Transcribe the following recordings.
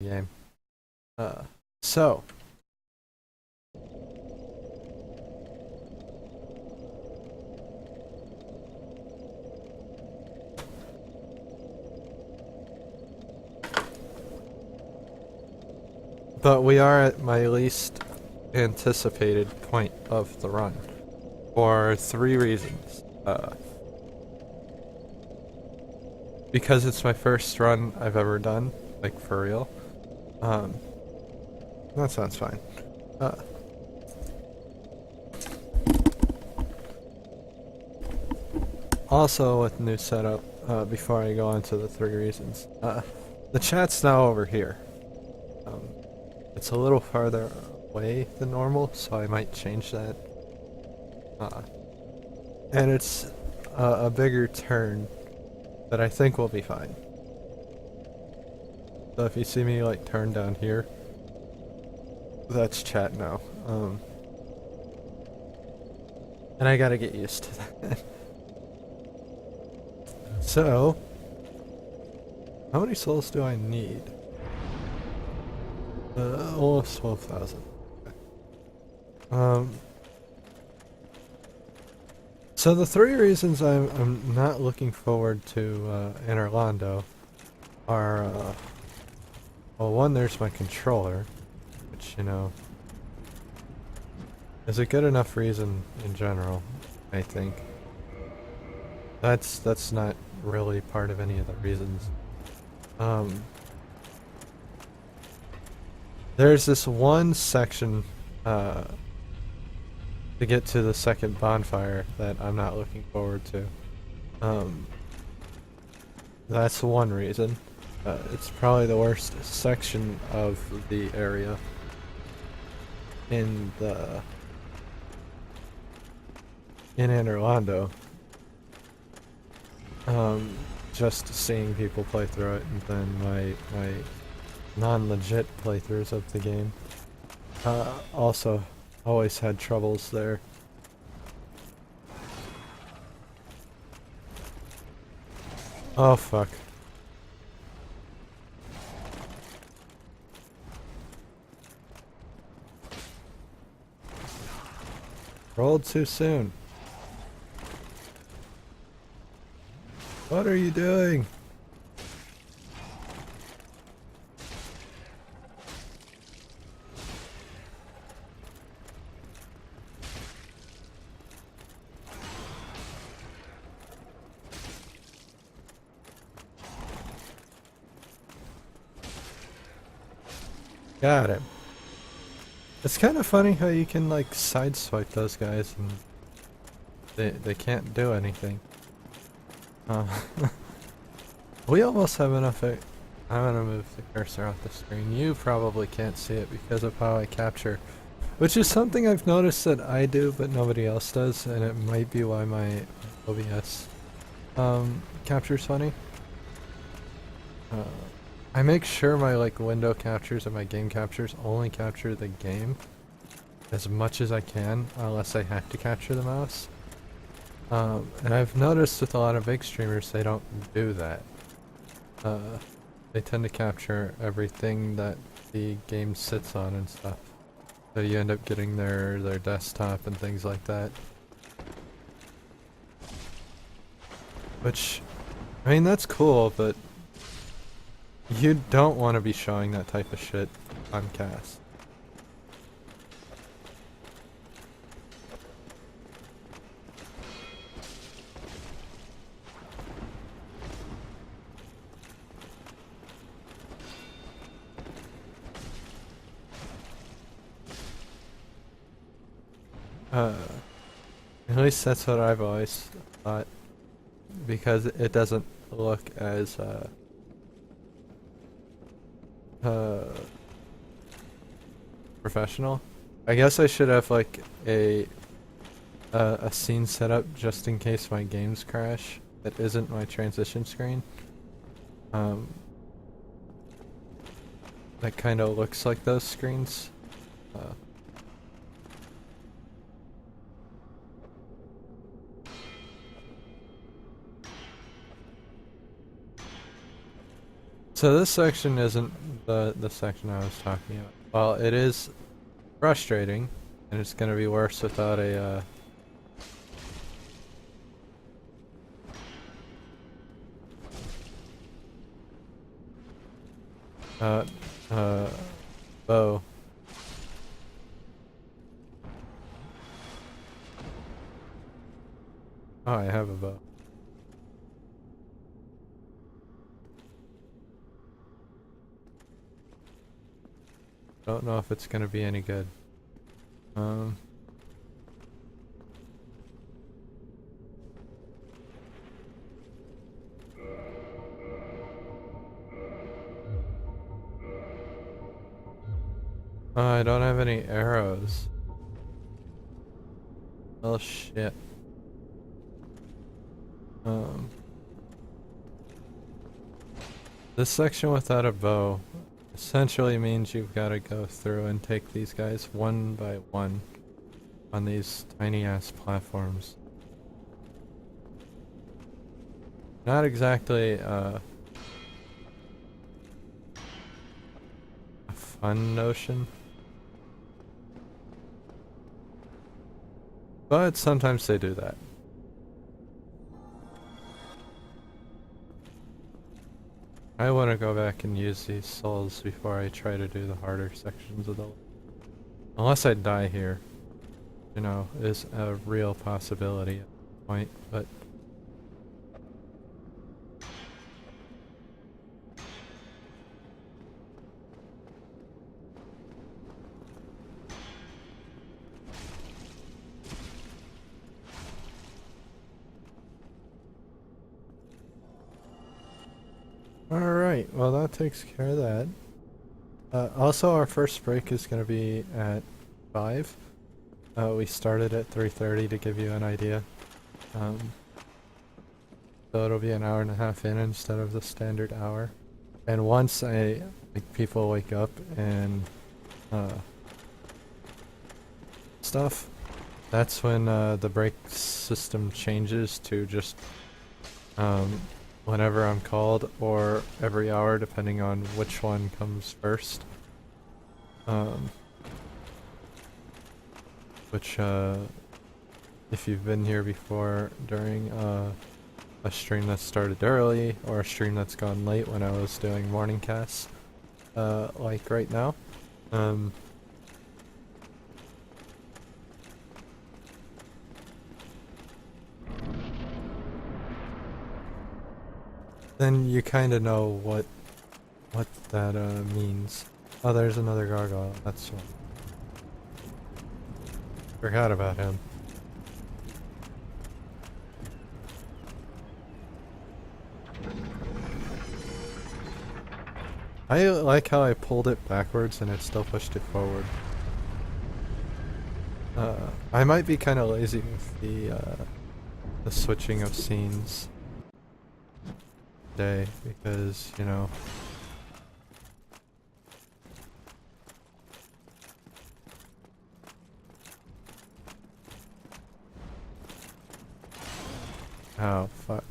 game. So but we are at my least anticipated point of the run for three reasons. Because it's my first run I've ever done, like for real. Um, that sounds fine. Uh, Also, with new setup, before I go into the three reasons, the chat's now over here. Um, it's a little farther away than normal, so I might change that. Uh, and it's a bigger turn that I think will be fine. So if you see me like turn down here, that's chat now. And I gotta get used to that. So, how many souls do I need? Almost 12,000. Um, so the three reasons I'm not looking forward to in Orlando are, well, one, there's my controller, which, you know, is a good enough reason in general, I think. That's not really part of any of the reasons. Um, there's this one section to get to the second bonfire that I'm not looking forward to. Um, that's one reason. It's probably the worst section of the area in the in Orlando. Just seeing people play through it, and then my non-legit playthroughs of the game. Also, always had troubles there. Oh fuck. Rolled too soon. What are you doing? Got him. It's kind of funny how you can like sideswipe those guys and they can't do anything. Uh, we almost have enough. I'm gonna move the cursor off the screen. You probably can't see it because of how I capture, which is something I've noticed that I do but nobody else does, and it might be why my OBS captures funny. Uh, I make sure my like window captures and my game captures only capture the game as much as I can, unless I have to capture the mouse. And I've noticed with a lot of big streamers they don't do that. They tend to capture everything that the game sits on and stuff. So you end up getting their desktop and things like that. Which, I mean, that's cool, but you don't want to be showing that type of shit on cast. Uh, at least that's what I've always thought, because it doesn't look as uh, professional. I guess I should have like a scene set up just in case my games crash. That isn't my transition screen. Um, that kind of looks like those screens. Uh, So this section isn't the section I was talking about. Well, it is frustrating, and it's gonna be worse without a uh, uh, bow. Oh, I have a bow. Don't know if it's gonna be any good. Oh, I don't have any arrows. Oh shit. This section without a bow essentially means you've got to go through and take these guys one by one on these tiny ass platforms. Not exactly a fun notion, but sometimes they do that. I want to go back and use these souls before I try to do the harder sections of the... Unless I die here, you know, is a real possibility at this point, but... Alright, well that takes care of that. Also, our first break is going to be at 5. We started at 3:30 to give you an idea. So it'll be an hour and a half in instead of the standard hour. And once people wake up and stuff, that's when the break system changes to just whenever I'm called, or every hour depending on which one comes first. Which if you've been here before during a stream that started early or a stream that's gone late when I was doing morning casts, like right now, then you kind of know what that means. Oh, there's another gargoyle. That's one. Forgot about him. I like how I pulled it backwards and it still pushed it forward. I might be kind of lazy with the switching of scenes today because, you know, oh fuck.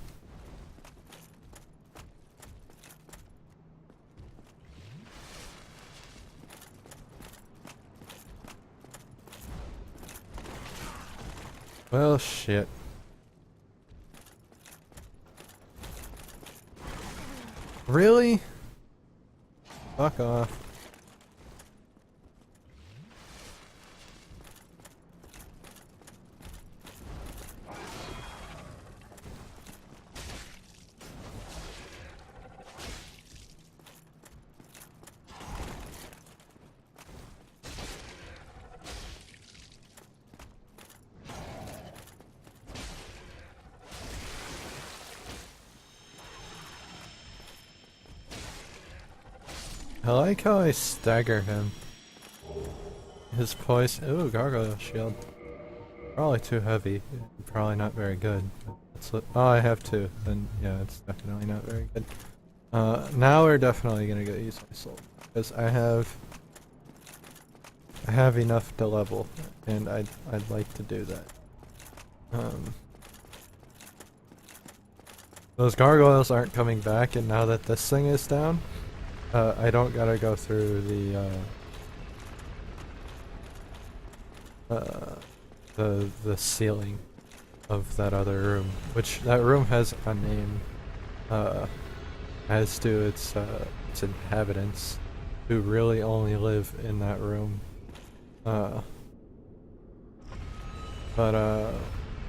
Well, shit. Really? Fuck off. I like how I stagger him. His poise. Ooh, gargoyle shield. Probably too heavy. Probably not very good. Oh, I have two. Then yeah, it's definitely not very good. Now we're definitely gonna go use my soul because I have enough to level, and I'd like to do that. those gargoyles aren't coming back, and now that this thing is down, I don't gotta go through the ceiling of that other room, which that room has a name, as do its inhabitants, who really only live in that room. But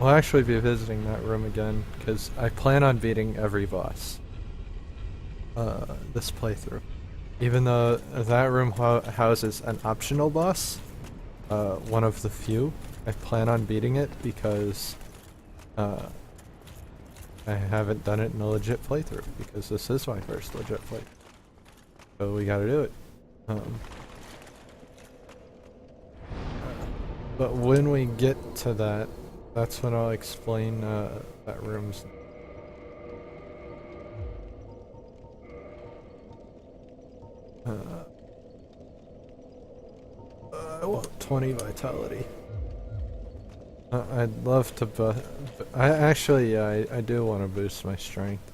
we'll actually be visiting that room again, because I plan on beating every boss, this playthrough. Even though that room houses an optional boss, one of the few, I plan on beating it because I haven't done it in a legit playthrough, because this is my first legit playthrough. So we gotta do it. But when we get to that, that's when I'll explain that room's. I want 20 vitality. I'd love to, but I do want to boost my strength.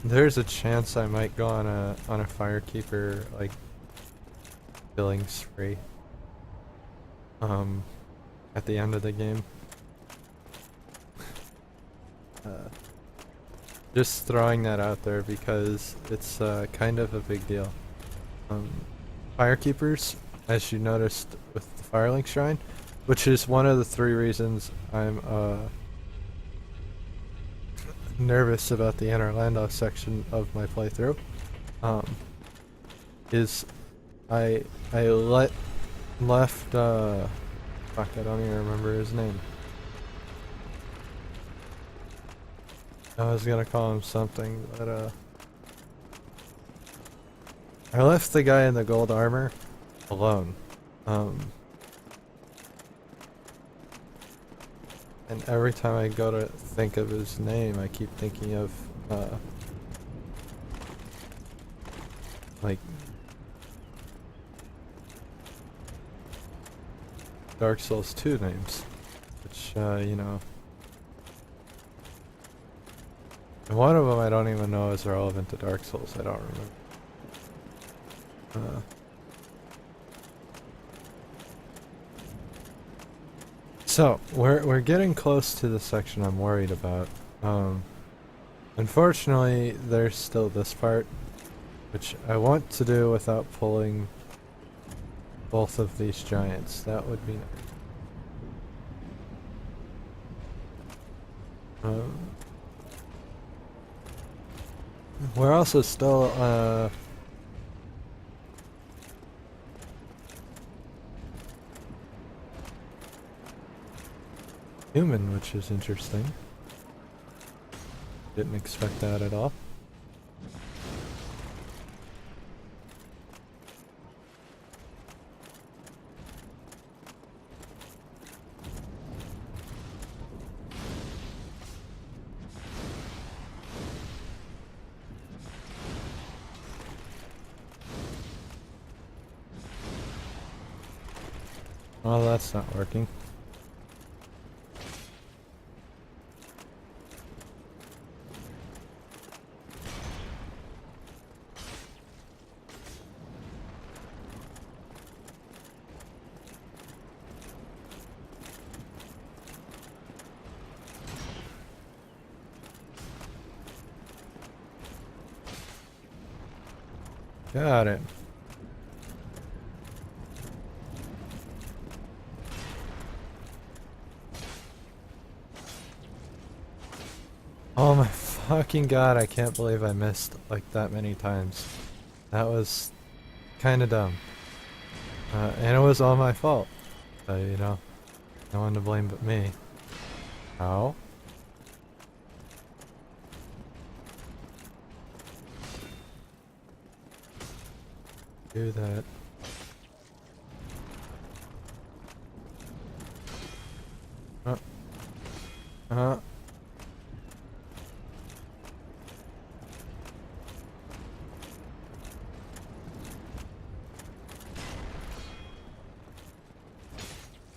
There's a chance I might go on a firekeeper like killing spree. At the end of the game. Just throwing that out there because it's kind of a big deal. Firekeepers, as you noticed with the Firelink Shrine, which is one of the 3 reasons I'm nervous about the Interlando section of my playthrough, is I left fuck, I don't even remember his name. I was gonna call him something, but I left the guy in the gold armor alone. And every time I go to think of his name, I keep thinking of like Dark Souls 2 names, which you know. And one of them I don't even know is relevant to Dark Souls. I don't remember. So we're getting close to the section I'm worried about. Unfortunately, there's still this part, which I want to do without pulling both of these giants. That would be nice. We're also still human, which is interesting. Didn't expect that at all. Well, that's not working. Got it. Oh my fucking god, I can't believe I missed like that many times. That was kinda dumb. And it was all my fault. So, you know, no one to blame but me. How? Do that.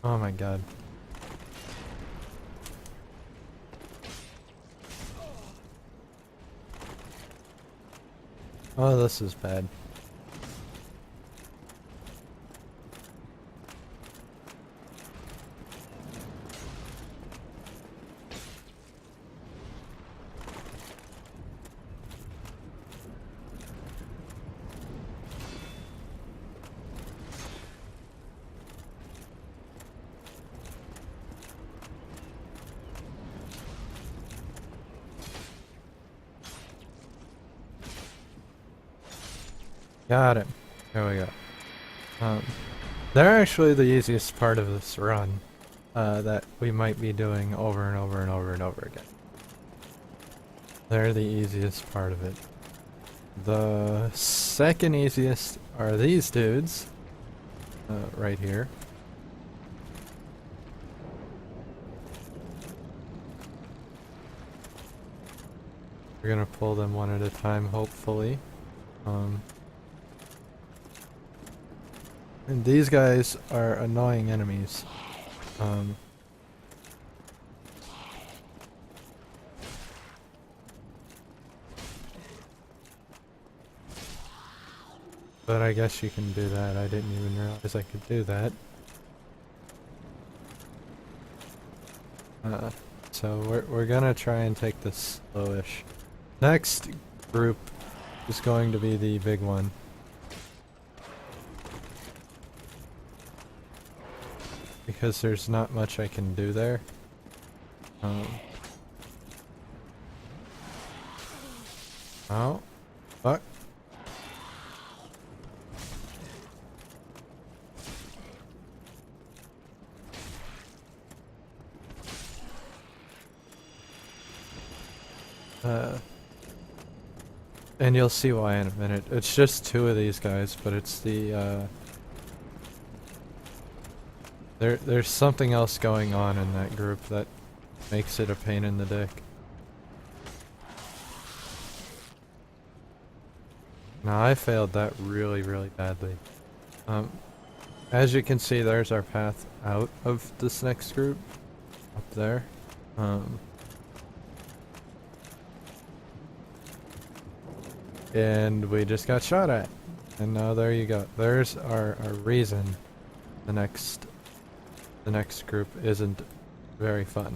Oh my god. Oh, this is bad. Got it. There we go. They're actually the easiest part of this run that we might be doing over and over and over and over again. They're the easiest part of it. The second easiest are these dudes right here. We're gonna pull them one at a time, hopefully. And these guys are annoying enemies. But I guess you can do that. I didn't even realize I could do that. So we're gonna try and take this slowish. Next group is going to be the big one. Because there's not much I can do there. Oh. Fuck. And you'll see why in a minute. It's just two of these guys, but it's the, There's something else going on in that group that makes it a pain in the dick. Now I failed that really, really badly. As you can see, there's our path out of this next group. Up there. And we just got shot at. And now there you go. There's our reason the next group isn't very fun.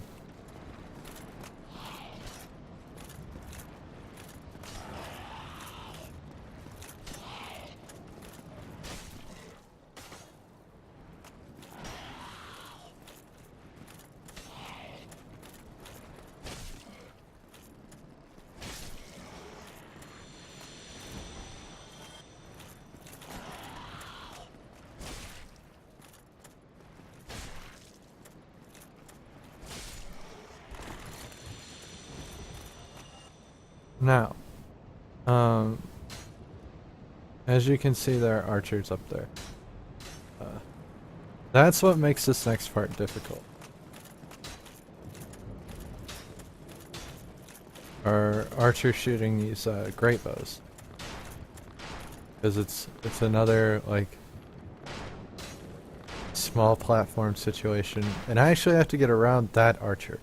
Now, as you can see, there are archers up there. That's what makes this next part difficult. Are archers shooting these great bows? Because it's another like small platform situation, and I actually have to get around that archer.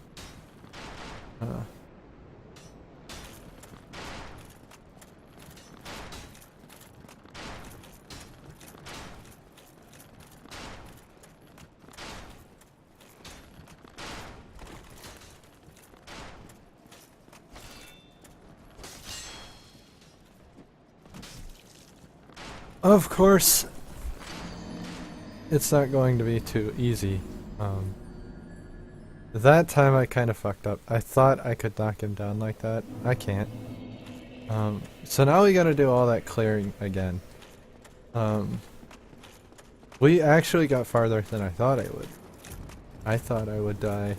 Of course, it's not going to be too easy. That time I kind of fucked up. I thought I could knock him down like that. I can't. So now we gotta do all that clearing again. We actually got farther than I thought I would. I thought I would die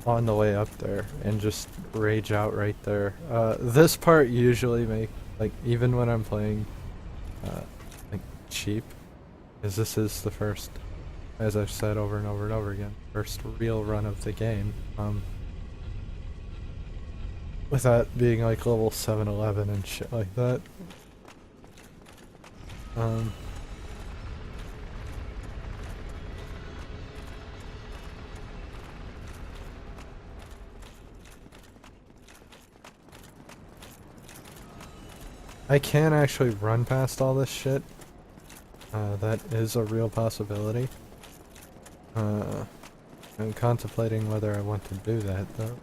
on the way up there and just rage out right there. This part usually like even when I'm playing like cheap, because this is the first, as I've said over and over and over again, first real run of the game, without being like level 7-11 and shit like that. I can actually run past all this shit. That is a real possibility. I'm contemplating whether I want to do that, though.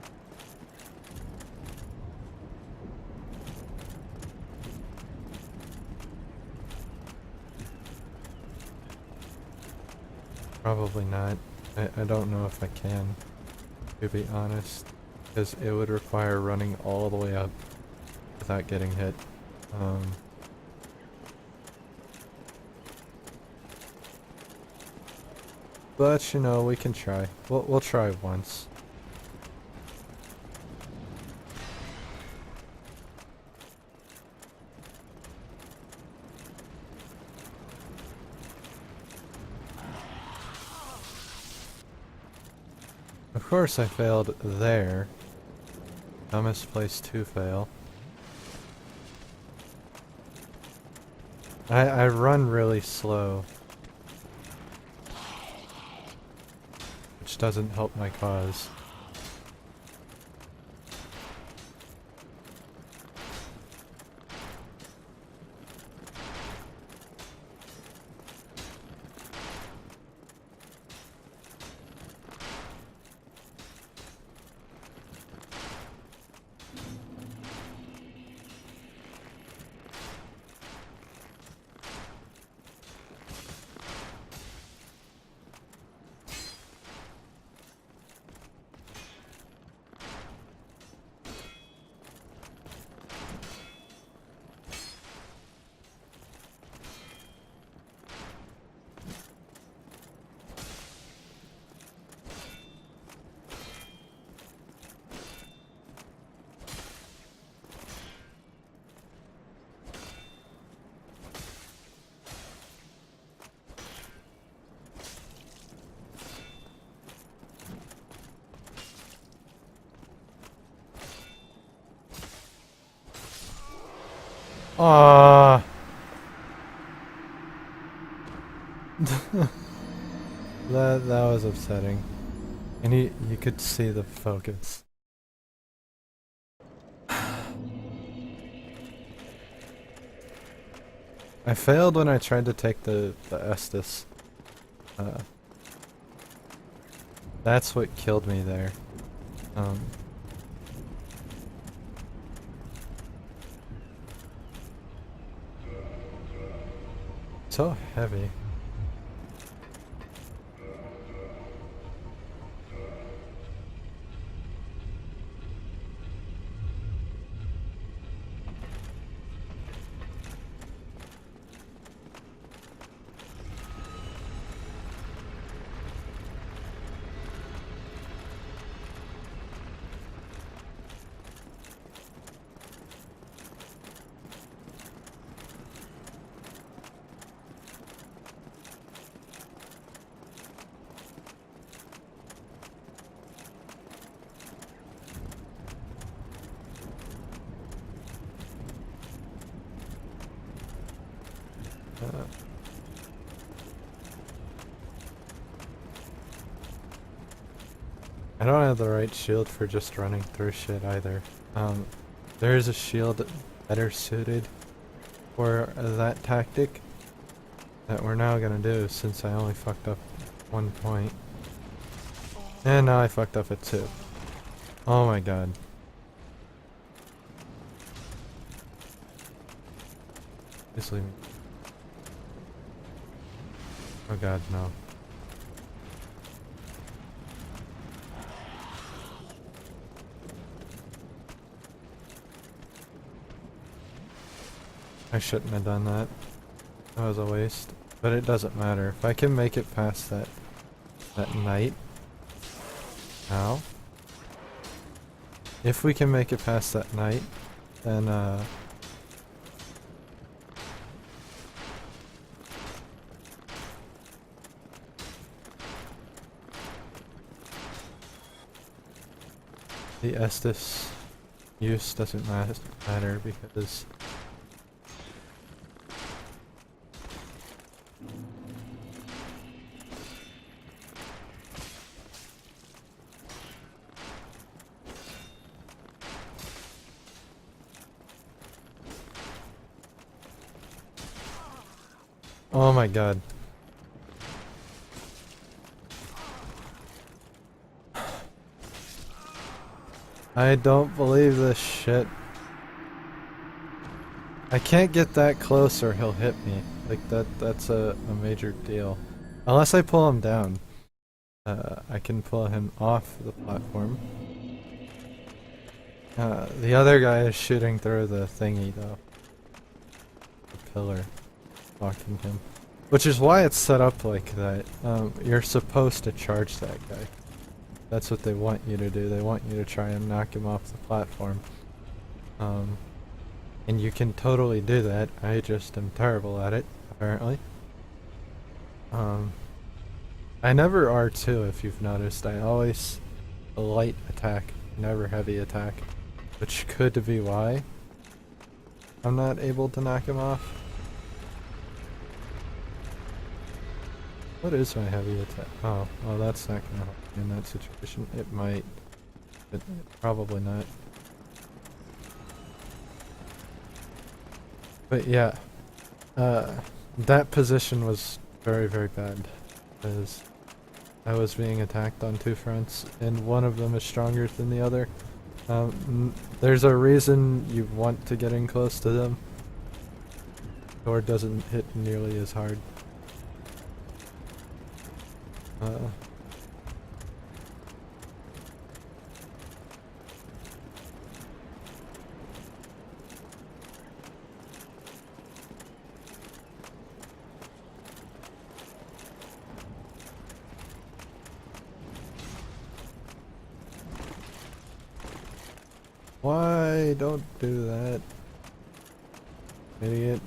Probably not. I don't know if I can, to be honest, because it would require running all the way up without getting hit. But, you know, we can try. We'll try once. Of course I failed there. Dumbest place to fail. I run really slow, which doesn't help my cause. Ah, that was upsetting, and you could see the focus. I failed when I tried to take the Estus. Uh, that's what killed me there. So heavy. I don't have the right shield for just running through shit either. There is a shield better suited for that tactic that we're now gonna do since I only fucked up 1 point. And now I fucked up at 2. Oh my god. Just leave me. Oh god, no. I shouldn't have done that. That was a waste. But it doesn't matter. If I can make it past that night. Ow. If we can make it past that night, then the Estus use doesn't matter because Oh my god. I don't believe this shit. I can't get that close or he'll hit me. Like that's a major deal. Unless I pull him down. I can pull him off the platform. The other guy is shooting through the thingy though. The pillar. Blocking him. Which is why it's set up like that. You're supposed to charge that guy. That's what they want you to do. They want you to try and knock him off the platform. And you can totally do that. I just am terrible at it, apparently. I never R2 if you've noticed. I always light attack, never heavy attack. Which could be why I'm not able to knock him off. What is my heavy attack? Oh, well that's not gonna help me in that situation. It might, but probably not. But yeah, that position was very, very bad, because I was being attacked on two fronts, and one of them is stronger than the other. There's a reason you want to get in close to them, or it doesn't hit nearly as hard. Why? Don't do that, idiot.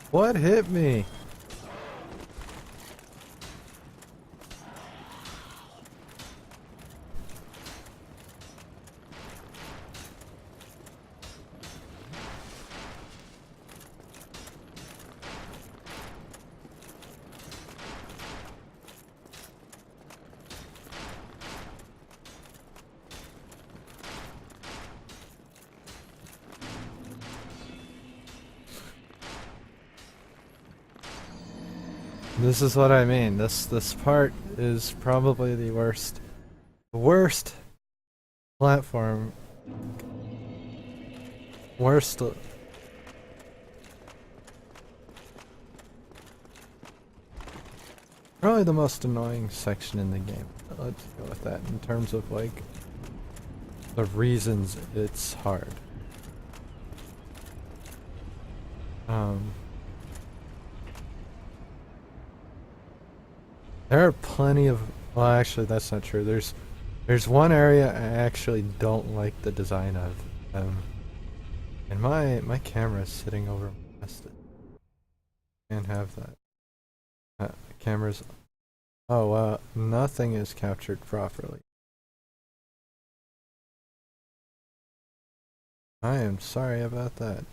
What hit me? This is what I mean. This part is probably the worst platform. Worst. Probably the most annoying section in the game. Let's go with that in terms of like the reasons it's hard. There are plenty of, well actually that's not true. There's one area I actually don't like the design of. And my camera is sitting over my chest. Can't have that. Cameras. Oh, nothing is captured properly. I am sorry about that.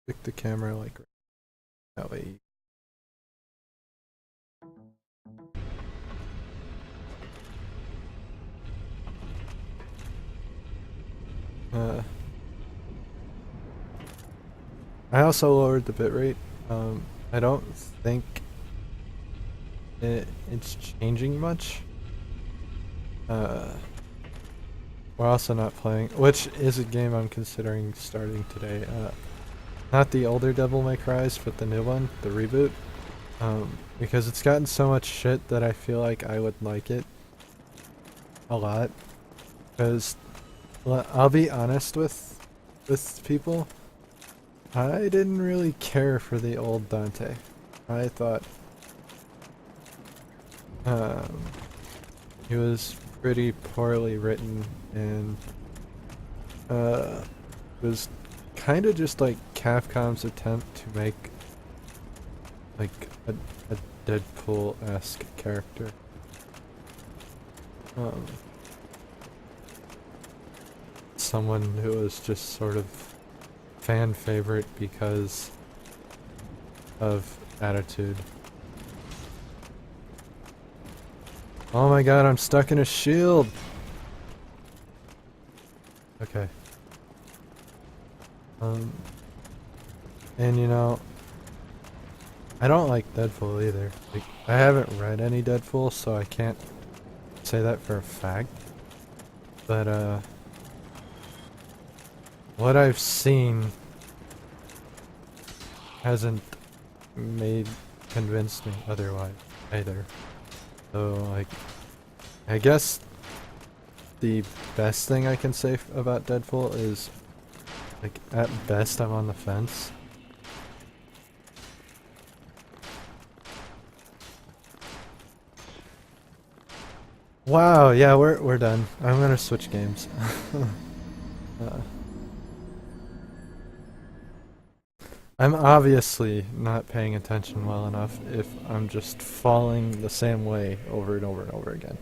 Pick the camera like that way. I also lowered the bitrate. I don't think it's changing much. We're also not playing, which is a game I'm considering starting today. Not the older Devil May Cry's, but the new one, the reboot. Because it's gotten so much shit that I feel like I would like it a lot. Because I'll be honest with people, I didn't really care for the old Dante. I thought he was pretty poorly written and was kind of just like Capcom's attempt to make like a Deadpool-esque character. someone who was just sort of fan favorite because of attitude. Oh my god, I'm stuck in a shield! Okay. And you know, I don't like Deadpool either. Like, I haven't read any Deadpool, so I can't say that for a fact. But, what I've seen hasn't convinced me otherwise either. So, like, I guess the best thing I can say about Deadpool is, like, at best I'm on the fence. Wow, yeah, we're done. I'm gonna switch games. uh, I'm obviously not paying attention well enough if I'm just falling the same way over and over and over again.